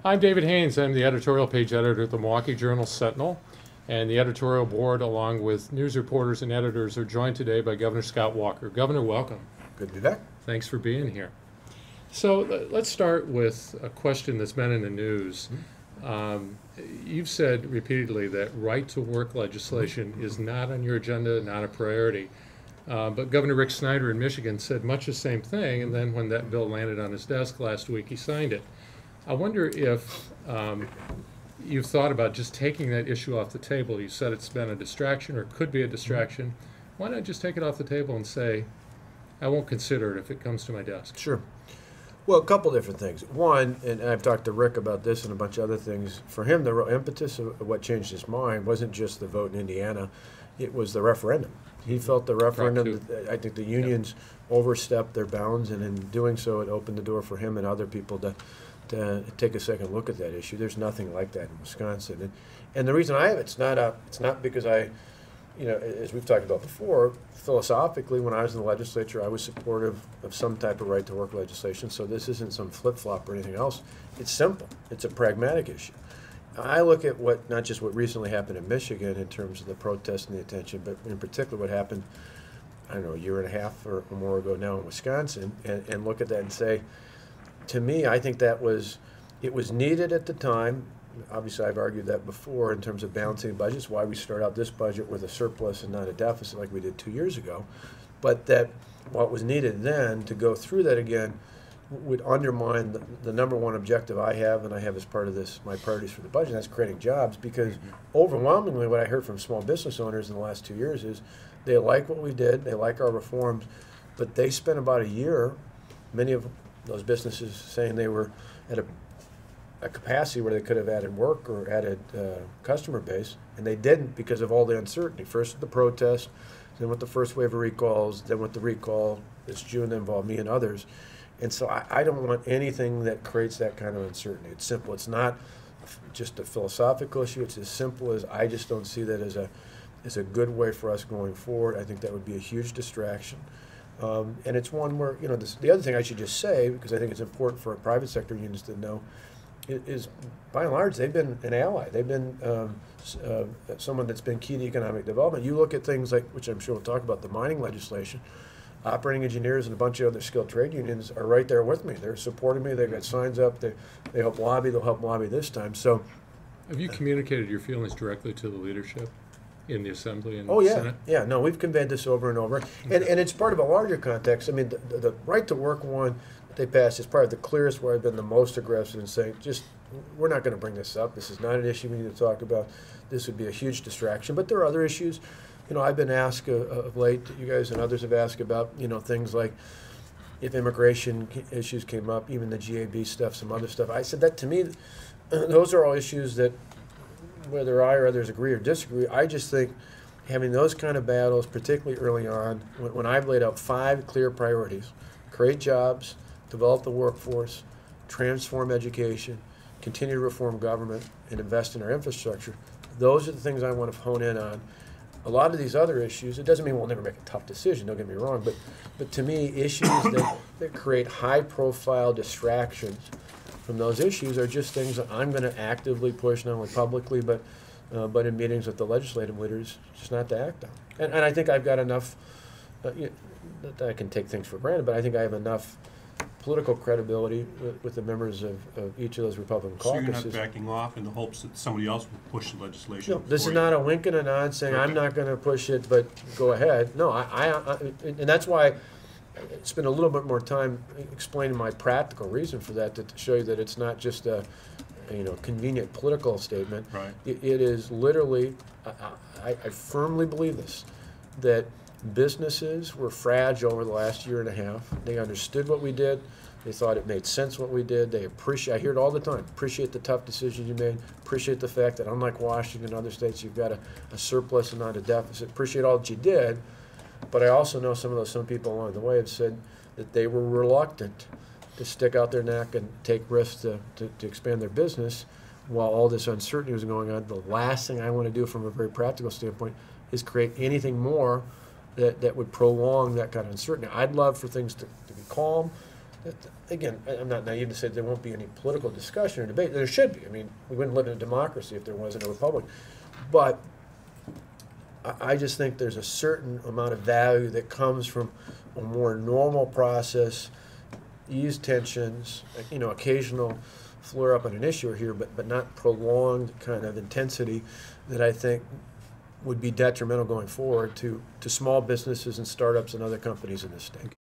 I'm David Haynes. I'm the editorial page editor at the Milwaukee Journal Sentinel. And the editorial board, along with news reporters and editors, are joined today by Governor Scott Walker. Governor, welcome. Good to be back. Thanks for being here. So let's start with a question that's been in the news. You've said repeatedly that right-to-work legislation is not on your agenda, not a priority. But Governor Rick Snyder in Michigan said much the same thing, and then when that bill landed on his desk last week, he signed it. I wonder if you've thought about just taking that issue off the table. You said it's been a distraction or could be a distraction. Why not just take it off the table and say, I won't consider it if it comes to my desk? Sure. Well, a couple different things. One, and I've talked to Rick about this and a bunch of other things, for him the real impetus of what changed his mind wasn't just the vote in Indiana, it was the referendum. He felt the referendum, I think the unions overstepped their bounds, and in doing so it opened the door for him and other people to take a second look at that issue. There's nothing like that in Wisconsin. And the reason I have it's not because I, as we've talked about before, philosophically, when I was in the legislature, I was supportive of some type of right-to-work legislation, so this isn't some flip-flop or anything else. It's simple. It's a pragmatic issue. I look at not just what recently happened in Michigan in terms of the protests and the attention, but in particular what happened, I don't know, a year and a half or more ago now in Wisconsin, and look at that and say, to me, I think it was needed at the time. Obviously, I've argued that before in terms of balancing budgets, why we start out this budget with a surplus and not a deficit like we did 2 years ago. But that what was needed then to go through that again would undermine the number one objective I have, and I have as part of this, my priorities for the budget, and that's creating jobs, because overwhelmingly what I heard from small business owners in the last 2 years is they like what we did, they like our reforms, but they spent about a year, many of those businesses saying they were at a capacity where they could have added work or added customer base, and they didn't because of all the uncertainty. First with the protest, then with the first wave of recalls, then with the recall this June that involved me and others. And so I don't want anything that creates that kind of uncertainty. It's simple. It's not just a philosophical issue. It's as simple as I just don't see that as a good way for us going forward. I think that would be a huge distraction. And it's one where, the other thing I should just say, because I think it's important for private sector unions to know, is by and large, they've been an ally. They've been someone that's been key to economic development. You look at things like, which I'm sure we'll talk about, the mining legislation, operating engineers and a bunch of other skilled trade unions are right there with me. They're supporting me. They've got signs up. They help lobby. They'll help lobby this time. So, have you communicated your feelings directly to the leadership in the Assembly and Senate? Yeah, no, we've conveyed this over and over. And it's part of a larger context. I mean, the right-to-work one they passed is probably the clearest where I've been the most aggressive in saying, we're not going to bring this up. This is not an issue we need to talk about. This would be a huge distraction. But there are other issues. I've been asked of late, you guys and others have asked about, things like if immigration issues came up, even the GAB stuff, some other stuff. I said that to me, those are all issues that whether I or others agree or disagree, I just think having those kind of battles, particularly early on, when I've laid out 5 clear priorities, create jobs, develop the workforce, transform education, continue to reform government, and invest in our infrastructure, those are the things I want to hone in on. A lot of these other issues, it doesn't mean we'll never make a tough decision, don't get me wrong, but to me, issues that create high-profile distractions from those issues are just things that I'm going to actively push, not only publicly, but in meetings with the legislative leaders, just not to act on. And I think I've got enough, that I can take things for granted, but I think I have enough political credibility with the members of each of those Republican caucuses. So you're not backing off in the hopes that somebody else will push the legislation? No, this is not a wink and a nod saying I'm not going to push it, but go ahead. No, and that's why I spent a little bit more time explaining my practical reason for that, to show you that it's not just a convenient political statement. Right. It is literally, I firmly believe this, that businesses were fragile over the last year and a half. They understood what we did. They thought it made sense what we did. They I hear it all the time, appreciate the tough decisions you made, appreciate the fact that unlike Washington and other states, you've got a surplus and not a deficit, appreciate all that you did. But I also know some people along the way have said that they were reluctant to stick out their neck and take risks to expand their business while all this uncertainty was going on. The last thing I want to do from a very practical standpoint is create anything more that would prolong that kind of uncertainty. I'd love for things to be calm, Again, I'm not naive to say there won't be any political discussion or debate. There should be. I mean, we wouldn't live in a democracy if there wasn't a republic. But I just think there's a certain amount of value that comes from a more normal process, ease tensions, occasional flare up on an issue here, but not prolonged kind of intensity that I think would be detrimental going forward to small businesses and startups and other companies in this state.